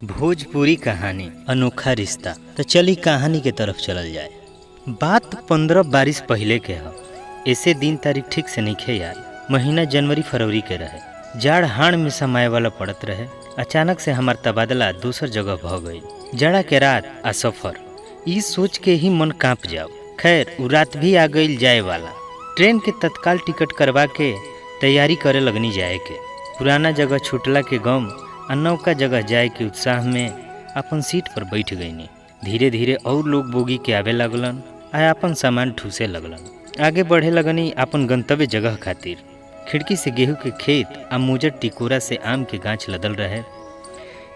भोजपुरी कहानी अनोखा रिश्ता। तो चली कहानी के तरफ चलल जाए। बात 15 बारिश पहले के ह। ऐसे दिन तारीख ठीक से नहीं याद। महीना जनवरी फरवरी के रहे। जाड़ हाड़ में समाये वाला पड़त रहे। अचानक से हमार तबादला दूसर जगह भ गई। जाड़ा के रात आ सफर, ई सोच के ही मन कांप जाओ। खैर उ रात भी आ गई जाए वाला। ट्रेन के तत्काल टिकट करवा के तैयारी करे लगनी जाए के। पुराना जगह छूटला के गम आ नौका जगह जाए के उत्साह में अपन सीट पर बैठ गईनी। धीरे धीरे और लोग बोगी के आवे लगलन आ अपन सामान ठूसे लगलन। आगे बढ़े लगनी अपन गंतव्य जगह खातिर। खिड़की से गेहूं के खेत आ मुजर टिकोरा से आम के गाछ लदल रहे।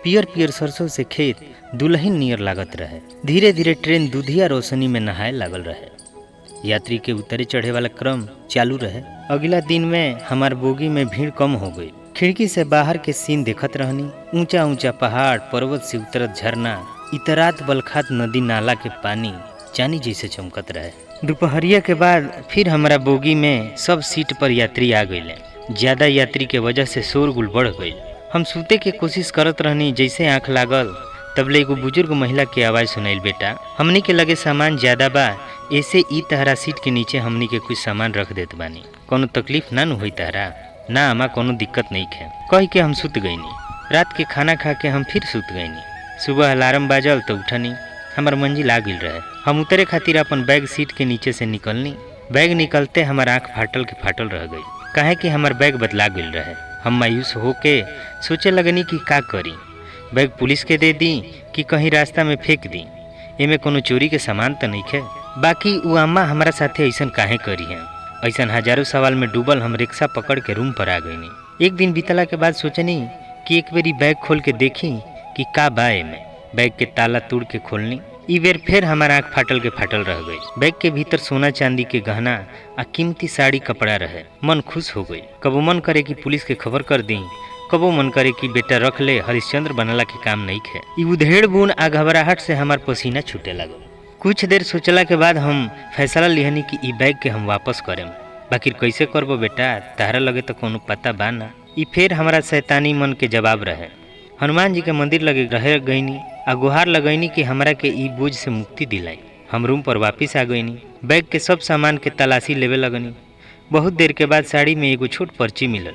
पियर पियर सरसों से खेत दुल्हन नियर लागत रहे। धीरे धीरे ट्रेन दूधिया रोशनी में नहाए लागल रहे। यात्री के उतरे चढ़े वाला क्रम चालू रहे। अगला दिन में हमार बोगी में भीड़ कम हो गई। खिड़की से बाहर के सीन देखत रहनी। ऊंचा ऊंचा पहाड़, पर्वत से उतरत झरना, इतरात बलखात नदी नाला के पानी चांदी जैसे चमकत रहे। दोपहरिया के बाद फिर हमारा बोगी में सब सीट पर यात्री आ गए। ज्यादा यात्री के वजह से शोरगुल बढ़ गई। हम सूते के कोशिश करत रहनी। जैसे आंख लागल तबले एगो बुजुर्ग महिला के आवाज सुनाइल, बेटा हमनी के लगे सामान ज्यादा बा, ऐसे ई तहरा सीट के नीचे हमनी के कुछ सामान रख देत बानी। कोनो तकलीफ ना हुई तहरा? ना अम्मा, कोनो दिक्कत नहीं है, कह के हम सुत गईनी। रात के खाना खा के हम फिर सुत गईनी। सुबह अलार्म बाजल तो उठनी। हमार मंजिल आ गिल रहे। हम उतरे खातिर अपन बैग सीट के नीचे से निकलनी। बैग निकलते हमार आँख फाटल के फाटल रह गई, काहे कि हमार बैग बदला गिल रहे। हम मायूस होके सोचे लगनी कि का करी। बैग पुलिस के दे दी कि कहीं रास्ता में फेंक दी, एमे कोनो चोरी के सामान तो नहीं है। बाकी वो अम्मा हमारा साथे ऐसा काहे करी है। ऐसा हजारों सवाल में डूबल हम रिक्शा पकड़ के रूम पर आ गईनी। एक दिन बीतला के बाद सोचनी कि एक बेरी बैग खोल के देखी कि का बा एमे। बैग के ताला तोड़ के खोलनी। ई बेर फिर हमारा आँख फाटल के फाटल रह गई। बैग के भीतर सोना चांदी के गहना आ कीमती साड़ी कपड़ा रहे। मन खुश हो गई। कबो मन करे कि पुलिस के खबर कर दी, कबो मन करे कि बेटा रख ले, हरिश्चंद्र बनला के काम नहीं है। ई उधेड़ बुन आ घबराहट से हमार पसीना छूटे लगल। कुछ देर सोचला के बाद हम फैसला लिहनी कि ई बैग के हम वापस करें। बाकी कैसे करबो बेटा, तारा लगे तो कोनो पता बा ना। ई फिर हमारा शैतानी मन के जवाब रहे। हनुमान जी के मंदिर लगे रह गईनी आ गुहार लगैनी कि हमरा के ई बोझ से मुक्ति दिलाई। हम रूम पर वापस आ गईनी। बैग के सब सामान के तलाशी लेवे लगनी। बहुत देर के बाद साड़ी में एगो छोट पर्ची मिलल,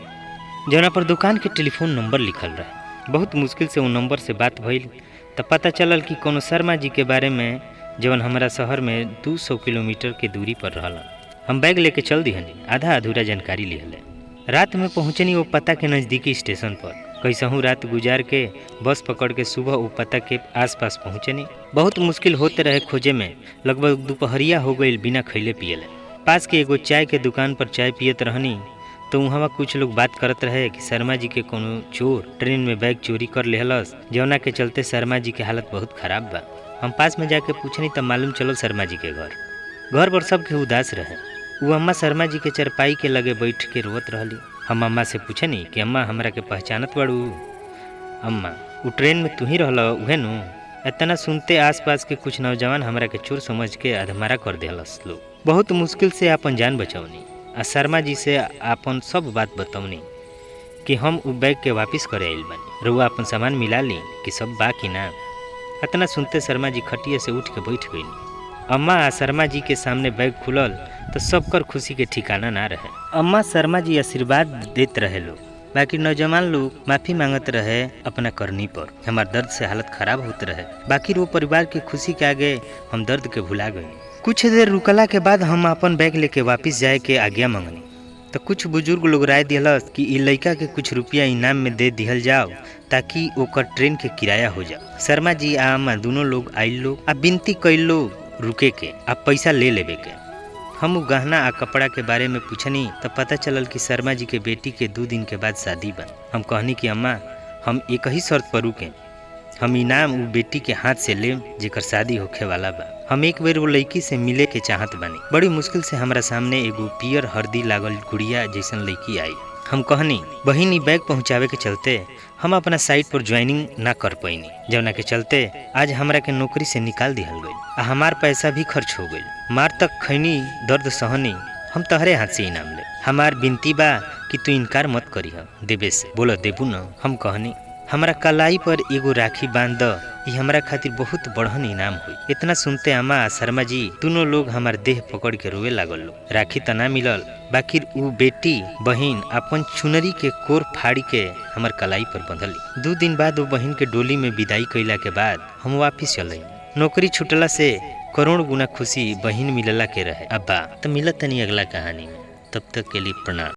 जौना पर दुकान के टेलीफोन नंबर लिखल रहे। बहुत मुश्किल से वो नंबर से बात भइल तो पता चलल कि कोनो शर्मा जी के बारे में, जौन हमारा शहर में 200 किलोमीटर के दूरी पर रहलन। हम बैग लेके चल दिहनी। आधा अधूरा जानकारी लिहले। रात में पहुँचनी वो पता के नज़दीकी स्टेशन पर। कैसहूँ रात गुजार के बस पकड़ के सुबह वो पता के आसपास पहुँचनी। बहुत मुश्किल होते रहे खोजे में। लगभग दोपहरिया हो गई बिना खैले पियले। पास के एगो चाय के दुकान पर चाय पियत रहनी तो वहाँ कुछ लोग बात करत रहे कि शर्मा जी के कोनो चोर ट्रेन में बैग चोरी कर लेहलस, जौना के चलते शर्मा जी के हालत बहुत खराब बा। हम पास में जाके पूछनी तब मालूम चलो शर्मा जी के घर पर सबके उदास रहे। वो अम्मा शर्मा जी के चरपाई के लगे बैठ के रोवत रहली। हम अम्मा से पूछनी कि अम्मा हमरा के पहचानत बाड़ू? अम्मा, वो ट्रेन में तू ही रहल उहे नु? इतना सुनते आसपास के कुछ नौजवान हमरा के चोर समझ के अधमरा कर देहलस लोग। बहुत मुश्किल से अपन जान बचौनी आ शर्मा जी से अपन सब बात बतौनी कि हम उ बैग के वापस करे आइल बानी। रउआ अपन सामान मिला ली कि सब बा कि ना। इतना सुनते शर्मा जी खटिया से उठ के बैठ गई। अम्मा आ शर्मा जी के सामने बैग खुलल तो सबकर खुशी के ठिकाना ना रहे। अम्मा शर्मा जी आशीर्वाद देते रहे लोग, बाकी नौजवान लोग माफी मांगत रहे अपना करनी पर। हमार दर्द से हालत खराब होते रहे। बाकी वो परिवार की खुशी के आगे हम दर्द के भुला गए। कुछ देर रुकला के बाद हम अपन बैग लेके वापस जाए के आज्ञा मांगनी तो कुछ बुजुर्ग लोग राय दिहलस कि ई लड़का के कुछ रुपया इनाम में दे दिहल जाओ ताकि ओकर ट्रेन के किराया हो जाओ। शर्मा जी आ अम्मा दोनों लोग आइल लोग आ विनती कैल लोग रुके के आ पैसा ले लेवे के। हम गहना आ कपड़ा के बारे में पूछनी तो पता चलल कि शर्मा जी के बेटी के 2 दिन के बाद शादी बा। हम कहनी कि अम्मा हम एक ही शर्त पर रुके, हम इनाम वो बेटी के हाथ से लेम जेकर शादी होखे वाला बा। हम एक बेर वो लड़की से मिले के चाहत बानी। बड़ी मुश्किल से हमारा सामने एगो पियर हरदी लागल गुड़िया जैसन लड़की आई। हम कहनी बहिनी बैग पहुँचावे के चलते हम अपना साइट पर ज्वाइनिंग ना कर पैनी, जौना के चलते आज हमरा के नौकरी से निकाल दिहल गई आ हमार पैसा भी खर्च हो गई। मार तक खैनी, दर्द सहनी, हम तहरे हाथ से इनाम ले। हमार विनती बा कि तू इनकार मत करी देवे से। बोलो देबू न? हम कहनी हमरा कलाई पर एगो राखी बांध द, ई हमरा खातिर बहुत बढ़न इनाम हुई। इतना सुनते अम्मा आ शर्मा जी दोनों लोग हमार देह पकड़ के रोवे लागल लो। राखी त ना मिलल, बाकी उ बेटी बहिन अपन चुनरी के कोर फाड़ी के हमार कलाई पर बंधली। 2 दिन बाद वो बहिन के डोली में विदाई कइला के बाद हम वापिस चल। नौकरी छुटला से करोड़ गुना खुशी बहिन मिलला के रहे। अब्बा तो मिलत तनी अगला कहानी में, तब तक के लिए प्रणाम।